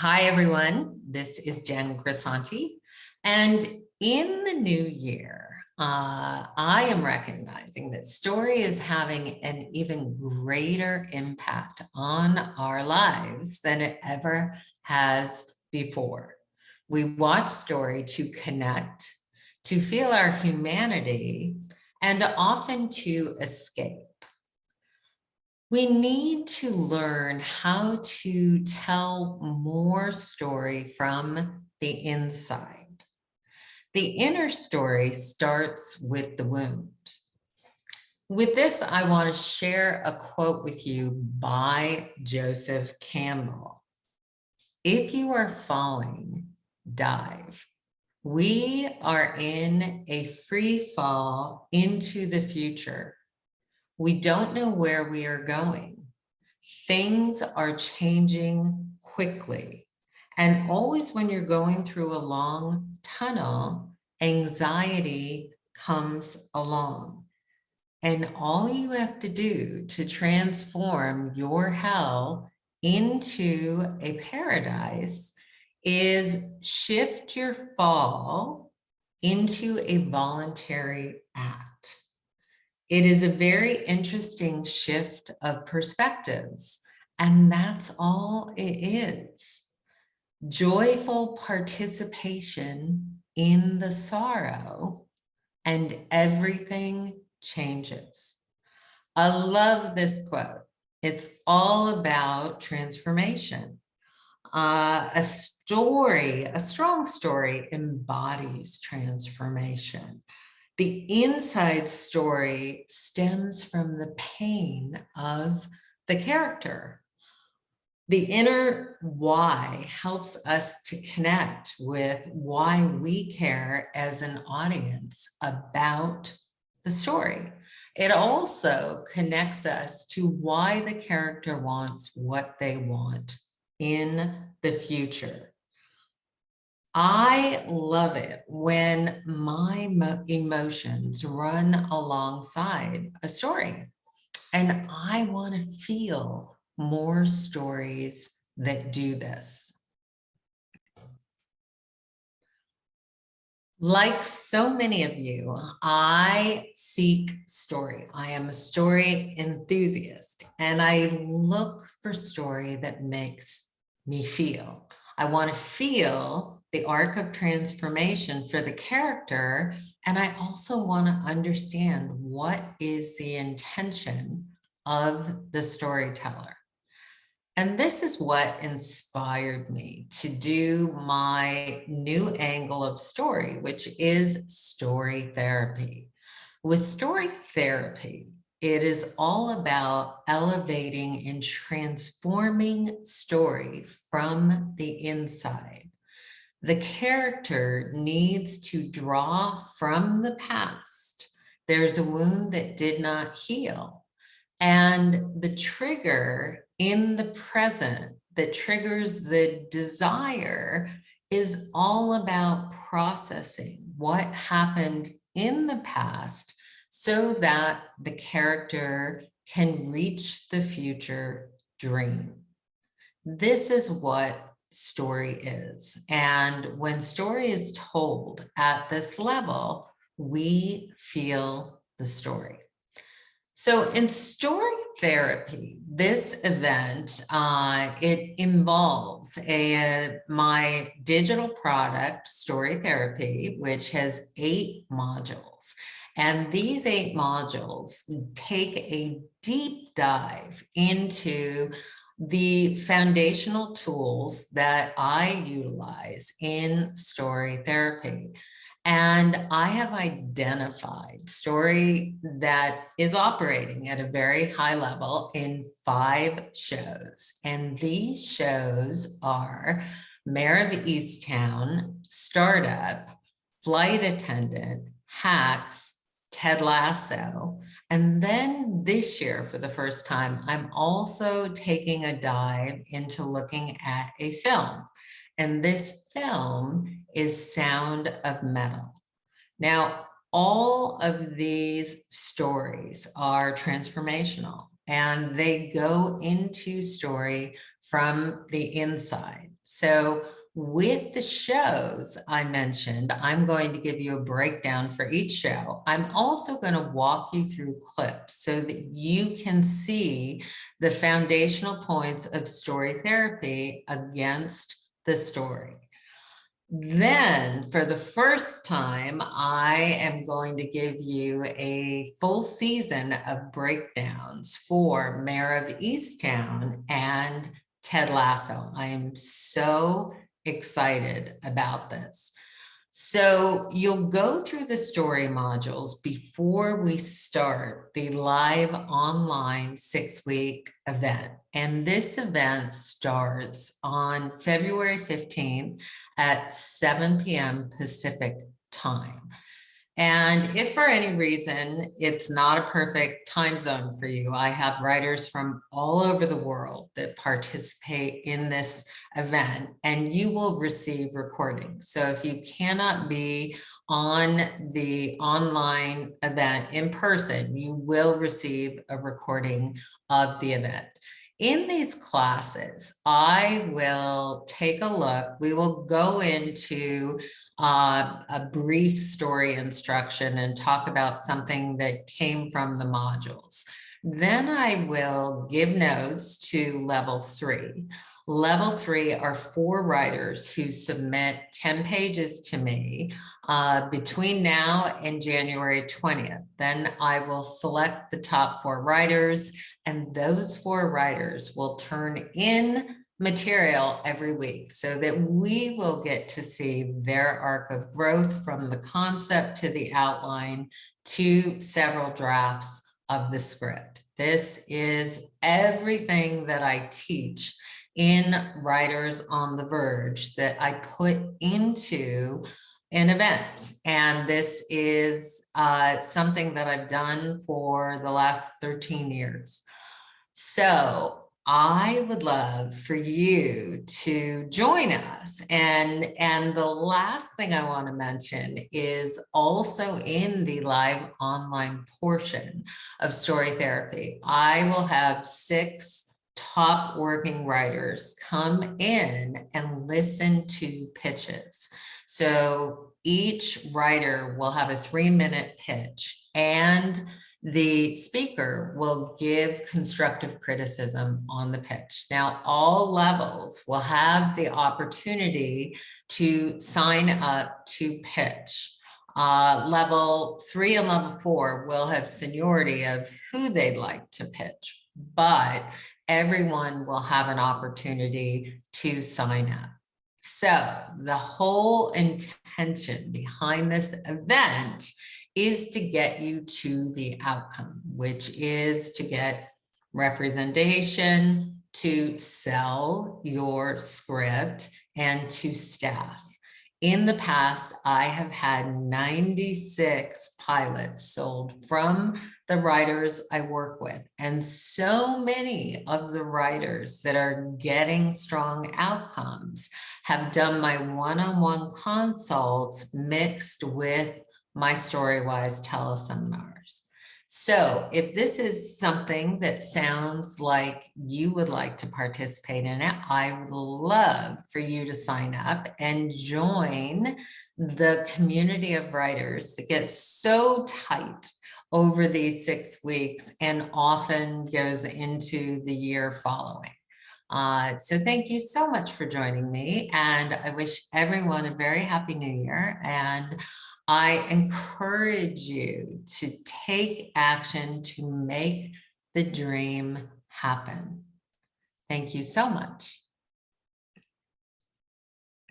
Hi, everyone. This is Jen Grisanti. And in the new year, I am recognizing that story is having an even greater impact on our lives than it ever has before. We watch story to connect, to feel our humanity, and often to escape. We need to learn how to tell more story from the inside. The inner story starts with the wound. With this, I want to share a quote with you by Joseph Campbell. If you are falling, dive. We are in a free fall into the future. We don't know where we are going. Things are changing quickly. And always when you're going through a long tunnel, anxiety comes along. And all you have to do to transform your hell into a paradise is shift your fall into a voluntary act. It is a very interesting shift of perspectives, and that's all it is. Joyful participation in the sorrow, and everything changes. I love this quote. It's all about transformation. A strong story embodies transformation. The inside story stems from the pain of the character. The inner why helps us to connect with why we care as an audience about the story. It also connects us to why the character wants what they want in the future. I love it when my emotions run alongside a story, and I want to feel more stories that do this. Like so many of you, I seek story. I am a story enthusiast, and I look for story that makes me feel. I want to feel the arc of transformation for the character, and I also want to understand what is the intention of the storyteller. And this is what inspired me to do my new angle of story, which is story therapy. With story therapy, it is all about elevating and transforming story from the inside. The character needs to draw from the past. There's a wound that did not heal. And the trigger in the present that triggers the desire is all about processing what happened in the past so that the character can reach the future dream. This is what story is. And when story is told at this level, we feel the story. So in story therapy, this event, it involves my digital product, Story Therapy, which has 8 modules. And these 8 modules take a deep dive into the foundational tools that I utilize in story therapy. And I have identified story that is operating at a very high level in 5 shows. And these shows are Mayor of Easttown, Startup, Flight Attendant, Hacks, Ted Lasso. And then this year, for the first time, I'm also taking a dive into looking at a film. And this film is Sound of Metal. Now, all of these stories are transformational. and they go into story from the inside. So with the shows I mentioned, I'm going to give you a breakdown for each show. I'm also going to walk you through clips so that you can see the foundational points of story therapy against the story. Then, for the first time, I am going to give you a full season of breakdowns for Mayor of Easttown and Ted Lasso. I am so excited about this. So you'll go through the story modules before we start the live online 6-week event. And this event starts on February 15th at 7 p.m. Pacific time. And if for any reason it's not a perfect time zone for you, I have writers from all over the world that participate in this event, and you will receive recordings. So if you cannot be on the online event in person, you will receive a recording of the event. In these classes, I will take a look. We will go into a brief story instruction and talk about something that came from the modules. Then I will give notes to level 3. Level 3 are 4 writers who submit 10 pages to me between now and January 20th. Then I will select the top 4 writers, and those 4 writers will turn in material every week so that we will get to see their arc of growth from the concept to the outline to several drafts of the script. This is everything that I teach in Writers on the Verge that I put into an event. And this is something that I've done for the last 13 years. So I would love for you to join us. And the last thing I want to mention is also in the live online portion of story therapy, I will have 6 top working writers come in and listen to pitches. So each writer will have a 3-minute pitch, and the speaker will give constructive criticism on the pitch. Now, all levels will have the opportunity to sign up to pitch. Level 3 and level 4 will have seniority of who they'd like to pitch, but everyone will have an opportunity to sign up. So the whole intention behind this event is to get you to the outcome, which is to get representation, to sell your script, and to staff. In the past, I have had 96 pilots sold from the writers I work with. And so many of the writers that are getting strong outcomes have done my one-on-one consults mixed with my StoryWise teleseminars. So if this is something that sounds like you would like to participate in it, I would love for you to sign up and join the community of writers that gets so tight over these 6 weeks and often goes into the year following. So thank you so much for joining me, and I wish everyone a very happy new year. And I encourage you to take action to make the dream happen. Thank you so much.